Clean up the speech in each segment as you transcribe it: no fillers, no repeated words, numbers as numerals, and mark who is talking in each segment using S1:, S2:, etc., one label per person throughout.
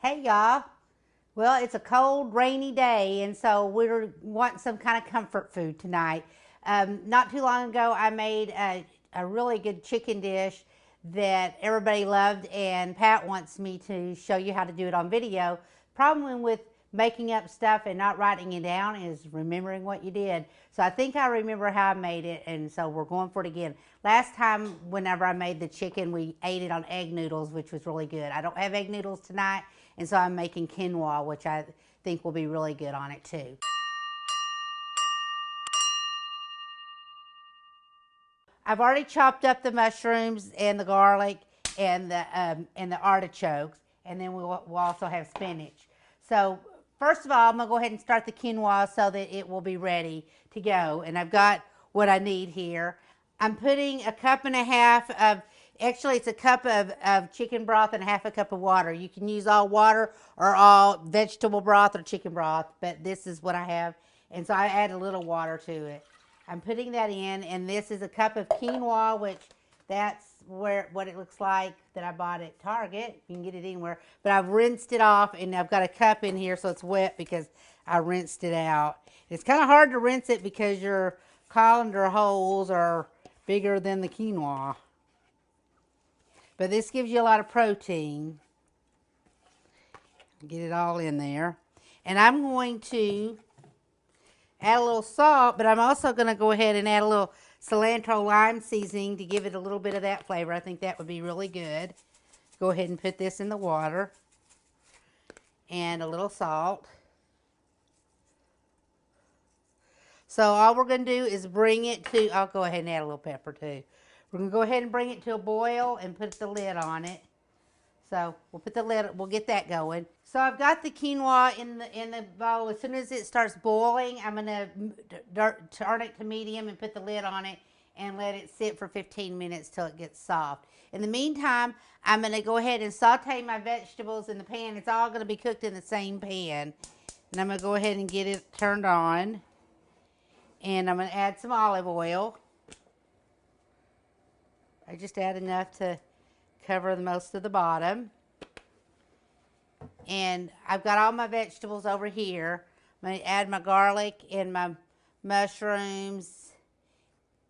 S1: Hey y'all. Well, it's a cold, rainy day, and so we're wanting some kind of comfort food tonight. Not too long ago, I made a really good chicken dish that everybody loved, and Pat wants me to show you how to do it on video. Problem with making up stuff and not writing it down is remembering what you did. So I think I remember how I made it, and so we're going for it again. Last time, whenever I made the chicken, we ate it on egg noodles, which was really good. I don't have egg noodles tonight, and so I'm making quinoa, which I think will be really good on it too. I've already chopped up the mushrooms and the garlic and the artichokes, and then we'll also have spinach. So first of all, I'm gonna go ahead and start the quinoa so that it will be ready to go. And I've got what I need here. I'm putting a cup and a half of, actually it's a cup of chicken broth and a half a cup of water. You can use all water or all vegetable broth or chicken broth, but this is what I have. And so I add a little water to it. I'm putting that in, and this is a cup of quinoa, which that's what it looks like that I bought at Target. You can get it anywhere. But I've rinsed it off, and I've got a cup in here so it's wet because I rinsed it out. It's kind of hard to rinse it because your colander holes are bigger than the quinoa. But this gives you a lot of protein. Get it all in there. And I'm going to add a little salt, but I'm also going to go ahead and add a little cilantro lime seasoning to give it a little bit of that flavor. I think that would be really good. Go ahead and put this in the water. And a little salt. So all we're going to do is bring it to, I'll go ahead and add a little pepper too. We're going to go ahead and bring it to a boil and put the lid on it. So we'll put the lid, we'll get that going. So I've got the quinoa in the bowl. As soon as it starts boiling, I'm gonna turn it to medium and put the lid on it and let it sit for 15 minutes till it gets soft. In the meantime, I'm gonna go ahead and saute my vegetables in the pan. It's all gonna be cooked in the same pan. And I'm gonna go ahead and get it turned on. And I'm gonna add some olive oil. I just add enough to cover most of the bottom. And I've got all my vegetables over here. I'm going to add my garlic and my mushrooms,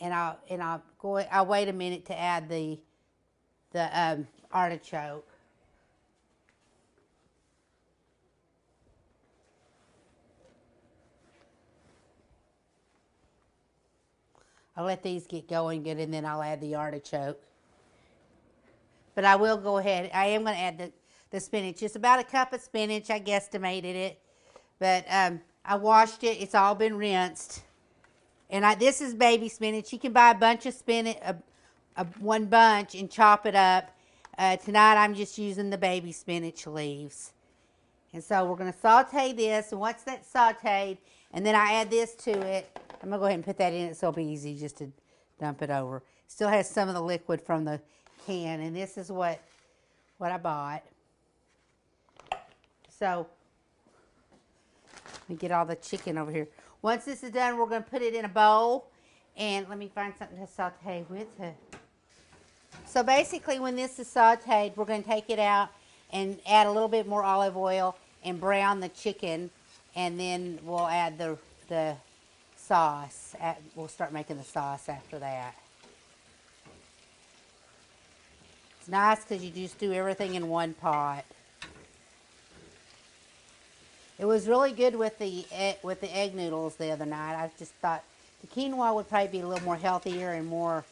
S1: and I'll wait a minute to add the artichoke. I'll let these get going good, and then I'll add the artichoke. But I will go ahead. I am going to add the spinach. It's about a cup of spinach. I guesstimated it. But I washed it. It's all been rinsed. And this is baby spinach. You can buy a bunch of spinach, one bunch, and chop it up. Tonight I'm just using the baby spinach leaves. And so we're going to saute this. And once that's sauteed, and then I add this to it. I'm going to go ahead and put that in it so it'll be easy just to dump it over. Still has some of the liquid from the can, and this is what I bought. So let me get all the chicken over here. Once this is done, we're going to put it in a bowl, and let me find something to saute with it. So basically, when this is sauteed, we're going to take it out and add a little bit more olive oil and brown the chicken, and then we'll add the sauce. We'll start making the sauce after that. It's nice because you just do everything in one pot. It was really good with the egg noodles the other night. I just thought the quinoa would probably be a little more healthier and more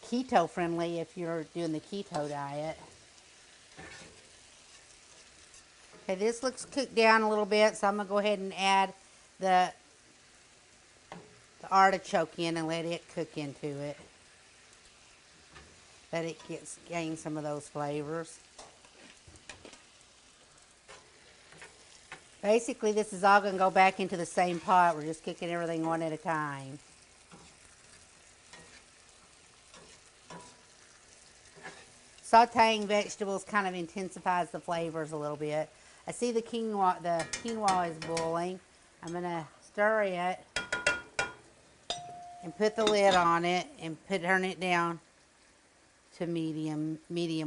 S1: keto friendly if you're doing the keto diet. Okay, this looks cooked down a little bit, so I'm going to go ahead and add the artichoke in and let it cook into it. Let it gain some of those flavors. Basically, this is all going to go back into the same pot. We're just cooking everything one at a time. Sauteing vegetables kind of intensifies the flavors a little bit. I see the quinoa is boiling. I'm going to stir it and put the lid on it and turn it down to medium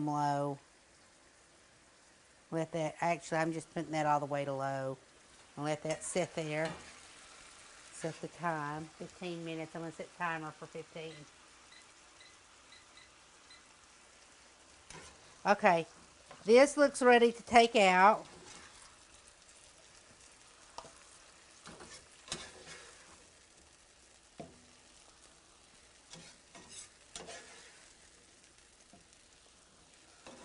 S1: low. Let that, actually, I'm just putting that all the way to low. I'll let that sit there. Set the time, 15 minutes. I'm going to set the timer for 15. Okay, this looks ready to take out.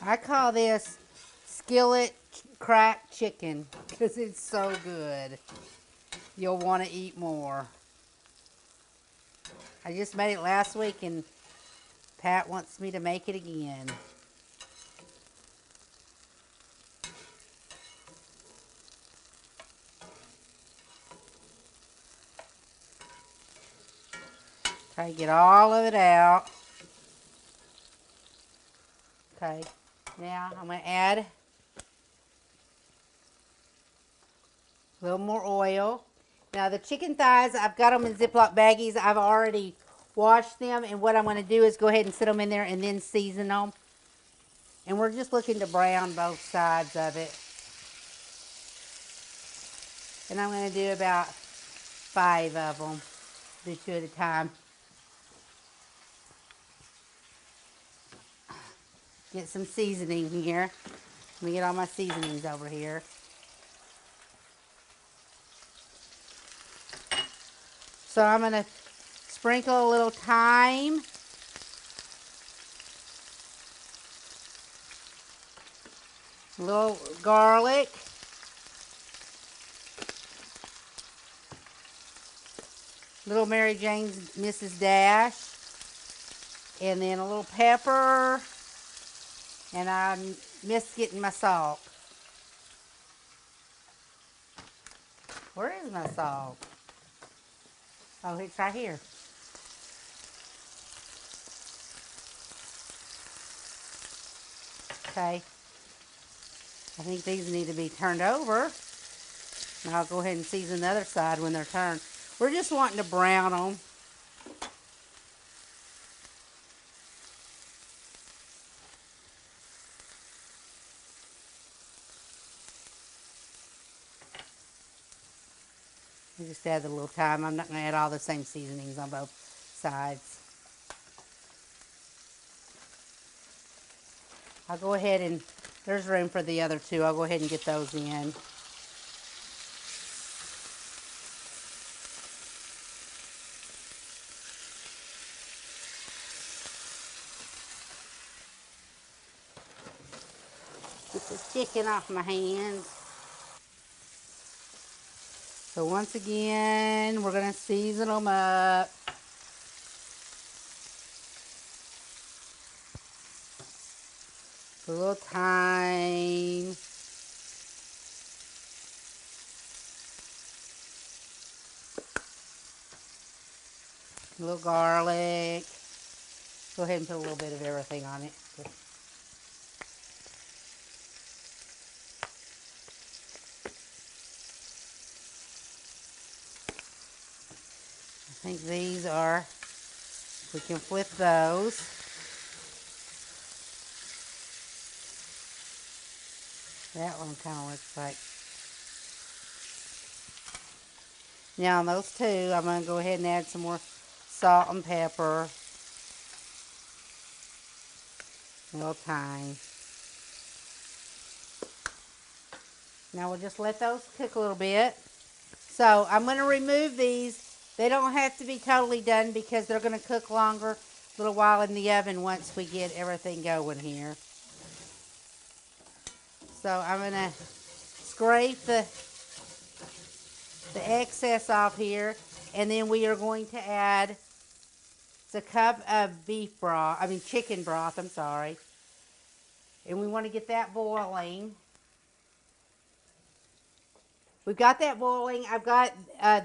S1: I call this skillet cracked chicken because it's so good. You'll want to eat more. I just made it last week and Pat wants me to make it again. Try to get all of it out. Okay, now I'm going to add a little more oil. Now the chicken thighs, I've got them in Ziploc baggies. I've already washed them, and what I'm going to do is go ahead and set them in there and then season them. And we're just looking to brown both sides of it. And I'm going to do about 5 of them. Do 2 at a time. Get some seasoning here. Let me get all my seasonings over here. So I'm going to sprinkle a little thyme. A little garlic. Little Mary Jane's Mrs. Dash. And then a little pepper. And I missed getting my salt. Where is my salt? Oh, it's right here. Okay. I think these need to be turned over. And I'll go ahead and season the other side when they're turned. We're just wanting to brown them. We just add a little thyme. I'm not going to add all the same seasonings on both sides. I'll go ahead and, there's room for the other 2. I'll go ahead and get those in. Get the chicken off my hands. So once again, we're going to season them up. A little thyme. A little garlic. Go ahead and put a little bit of everything on it. I think these are, we can flip those. That one kind of looks like. Now on those 2, I'm going to go ahead and add some more salt and pepper. A little thyme. Now we'll just let those cook a little bit. So I'm going to remove these. They don't have to be totally done because they're going to cook longer, a little while in the oven once we get everything going here. So I'm going to scrape the excess off here, and then we are going to add a cup of chicken broth, I'm sorry. And we want to get that boiling. We've got that boiling. I've got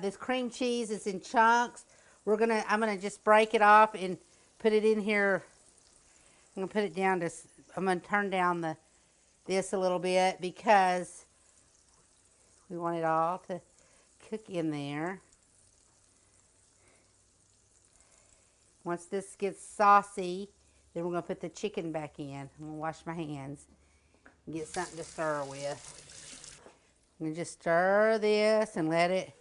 S1: this cream cheese. It's in chunks. I'm gonna just break it off and put it in here. I'm gonna put it down to. I'm gonna turn down this a little bit because we want it all to cook in there. Once this gets saucy, then we're gonna put the chicken back in. I'm gonna wash my hands. Get something to stir with. I'm going to just stir this and let it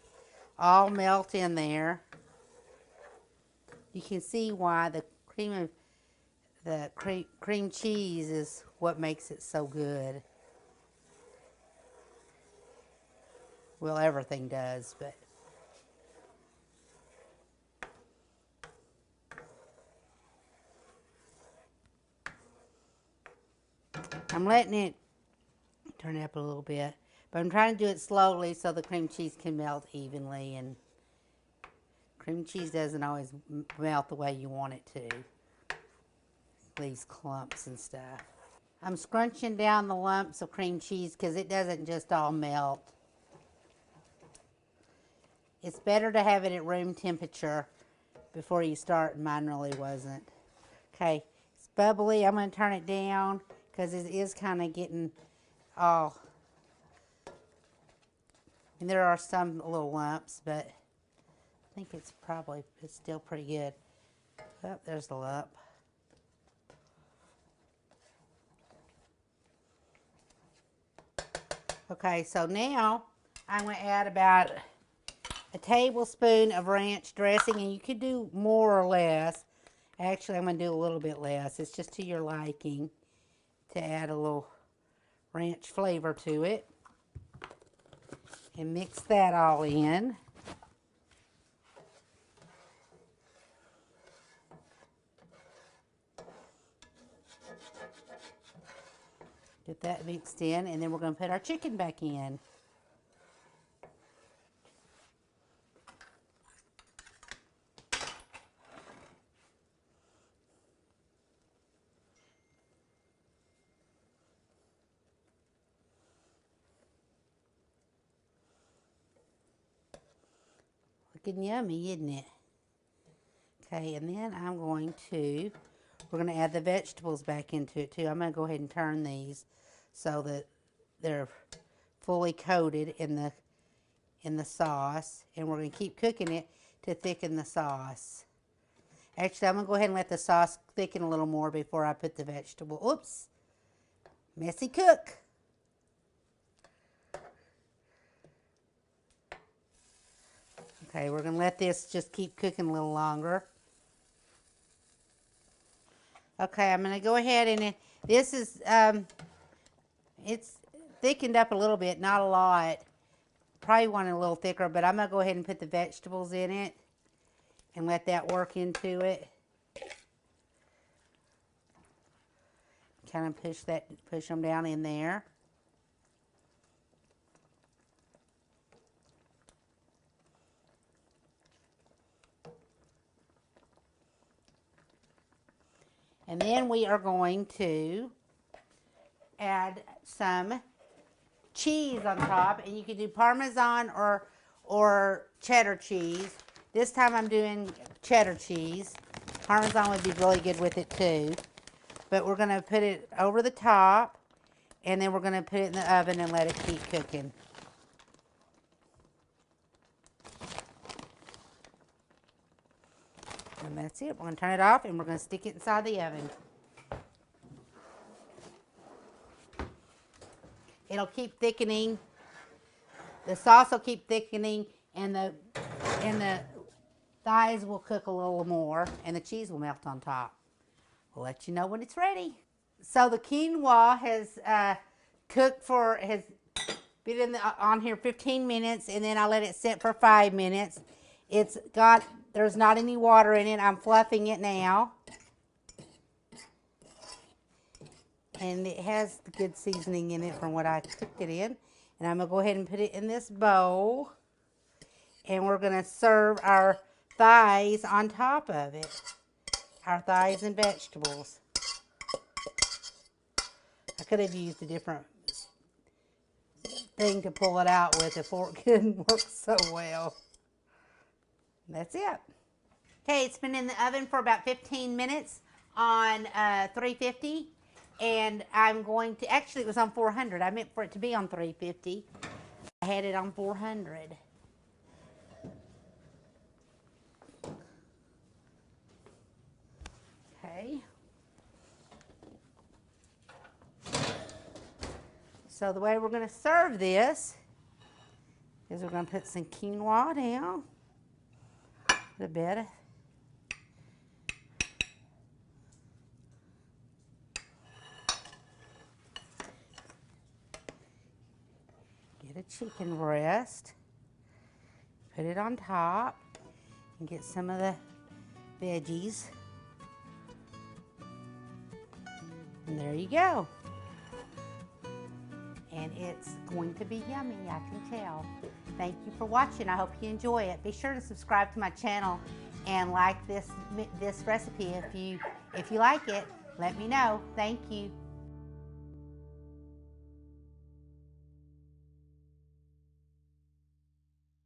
S1: all melt in there. You can see why the cream cheese is what makes it so good. Well, everything does, but I'm letting it turn it up a little bit, but I'm trying to do it slowly so the cream cheese can melt evenly, and cream cheese doesn't always melt the way you want it to. It leaves clumps and stuff. I'm scrunching down the lumps of cream cheese because it doesn't just all melt. It's better to have it at room temperature before you start. Mine really wasn't. Okay, it's bubbly. I'm going to turn it down because it is kind of getting all, and there are some little lumps, but I think it's still pretty good. Oh, there's the lump. Okay, so now I'm going to add about a tablespoon of ranch dressing, and you could do more or less. Actually, I'm going to do a little bit less. It's just to your liking to add a little ranch flavor to it. And mix that all in. Get that mixed in, and then we're going to put our chicken back in. Looking yummy, isn't it? Okay, and then we're going to add the vegetables back into it too. I'm going to go ahead and turn these so that they're fully coated in the sauce, and we're going to keep cooking it to thicken the sauce. Actually, I'm going to go ahead and let the sauce thicken a little more before I put the vegetable. Oops, messy cook. Okay, we're going to let this just keep cooking a little longer. Okay, I'm going to go ahead and this is, it's thickened up a little bit, not a lot. Probably want it a little thicker, but I'm going to go ahead and put the vegetables in it and let that work into it. Kind of push them down in there. And then we are going to add some cheese on top, and you can do Parmesan or cheddar cheese. This time I'm doing cheddar cheese. Parmesan would be really good with it too. But we're going to put it over the top, and then we're going to put it in the oven and let it keep cooking. And that's it. We're going to turn it off, and we're going to stick it inside the oven. It'll keep thickening. The sauce will keep thickening, and the thighs will cook a little more, and the cheese will melt on top. We'll let you know when it's ready. So the quinoa has been on here 15 minutes, and then I let it sit for 5 minutes. There's not any water in it. I'm fluffing it now. And it has the good seasoning in it from what I cooked it in. And I'm going to go ahead and put it in this bowl. And we're going to serve our thighs on top of it. Our thighs and vegetables. I could have used a different thing to pull it out with. The fork didn't work so well. That's it. Okay, it's been in the oven for about 15 minutes on 350. And I'm going to, actually it was on 400. I meant for it to be on 350. I had it on 400. Okay. So the way we're going to serve this is we're going to put some quinoa down, a bit of get a chicken breast, put it on top, and get some of the veggies. And there you go. And it's going to be yummy, I can tell. Thank you for watching. I hope you enjoy it. Be sure to subscribe to my channel and like this recipe. If you like it, let me know. Thank you.